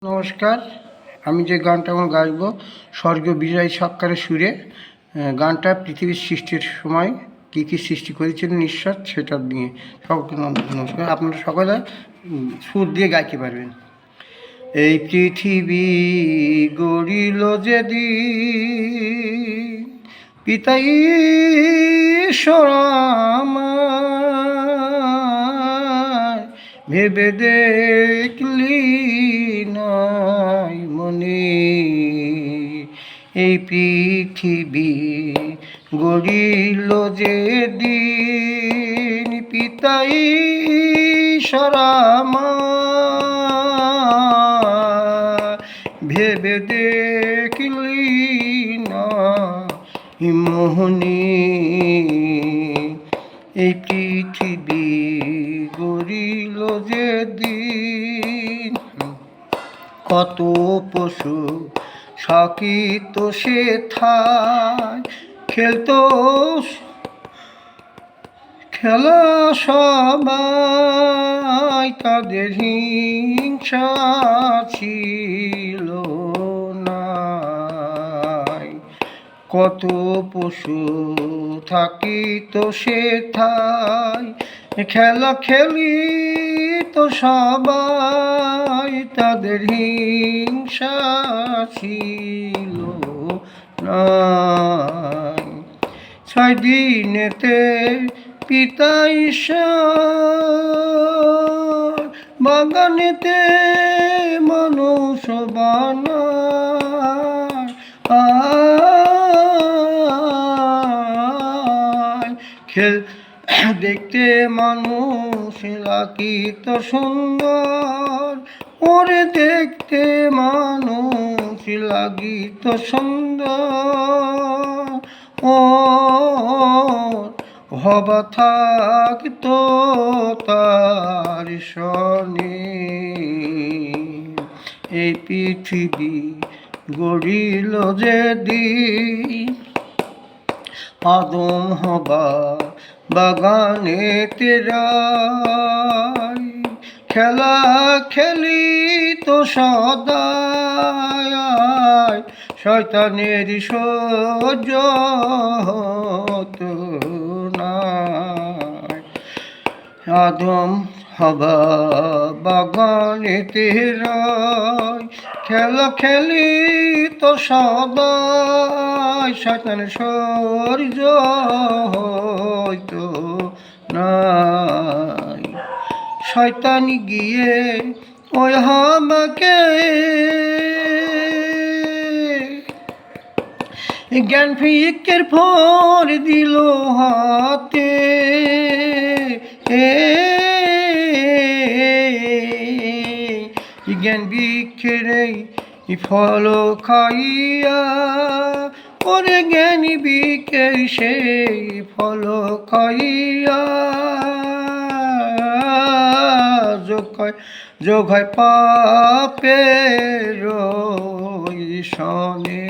নমস্কার। আমি যে গানটা এখন গাইব স্বর্গীয় বিজয় সরকারের সুরে। গানটা পৃথিবীর সৃষ্টির সময় কী কী সৃষ্টি করেছিলেন ঈশ্বর সেটা নিয়ে। সকলকে নমস্কার। আপনারা সকলে সুর দিয়ে গাইতে পারবেন। এই পৃথিবী গড়িল যেদিন পিতা ঈশ্বর আমায় ভেবে দেখলি নাই মনে। এই পৃথিবী গড়িল যেদিন পিতা ঈশ্বর আমায় ভেবে দেখলি না মোহনী। এই পৃথিবী গড়িল যেদিন কত পশু সাকিত সে থায় খেলতো খেলা সবাই তাদের হিংসা ছিল না। কত পশু থাকিত সেথায় খেলা খেলিত সবাই তাদের হিংসা ছিল না। 6 দিনেতে পিতা ঈশ্বর বাগানেতে মানুষ বানায় খেল দেখতে মানুষ লাগিত সুন্দর, ওরে দেখতে মানুষ লাগিত সুন্দর। ও হবা থাকতো তার সনে। এই পৃথিবী গড়িল যেদিন আদম হবা বাগানেতে রাই খেলা খেলি তো সদায় শয়তানের সহ্য হতো না। আদম হবা বাগানেতে রাই খেলা খেলি তো সদায় শয়তানের সহ্য হইতো নাই। শয়তানি গিয়ে ওই হামাকে জ্ঞান ভিক্ষের ফল দিল হাতে। জ্ঞান ভিক্ষের ফল খাইয়া ওরে জ্ঞানী ভিক্ষের সেই ফল খাইয়া যোগ হয় পাপের সনে।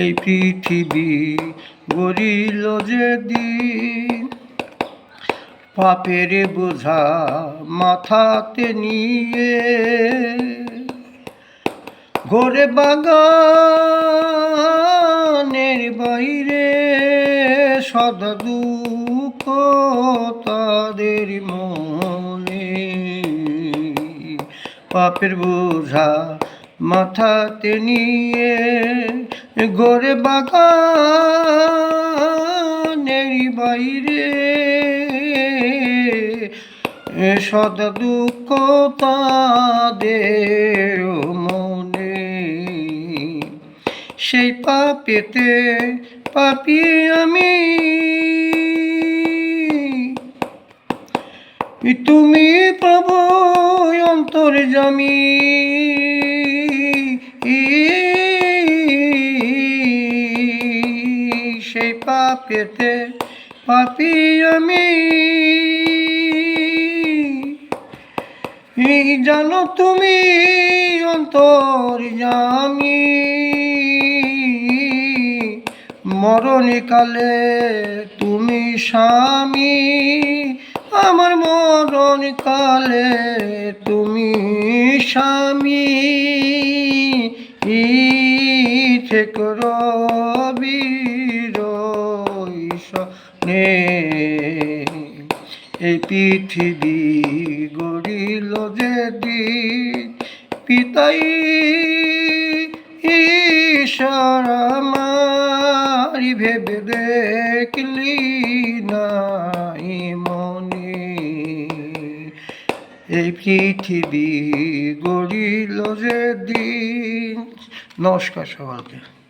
এই পৃথিবী গড়িল যেদিন পাপের বোঝা মাথাতে নিয়ে ঘরে বাগানের বাইরে সদা দুঃখ তাদের মনে। পাপের বোঝা মাথাতে নিয়ে ঘরে বাগানের বাইরে সদা দুঃখ তাদের মনে। সেই পাপেতে পাপী আমি, তুমি প্রভু অন্তর্যামী। সেই পাপেতে পাপী আমি, জানো তুমি অন্তর্যামী। মরণকালে তুমি স্বামী আমার মরণ কালে তুমি স্বামী থেকে রবির সনে এই পৃথিবী গড়িল যেদিন পিতাই ঈশ্বর আমার ভেবে দেখলি নাই মনে এই পৃথিবী গড়িল যেদিন। নমস্কার সবাইকে।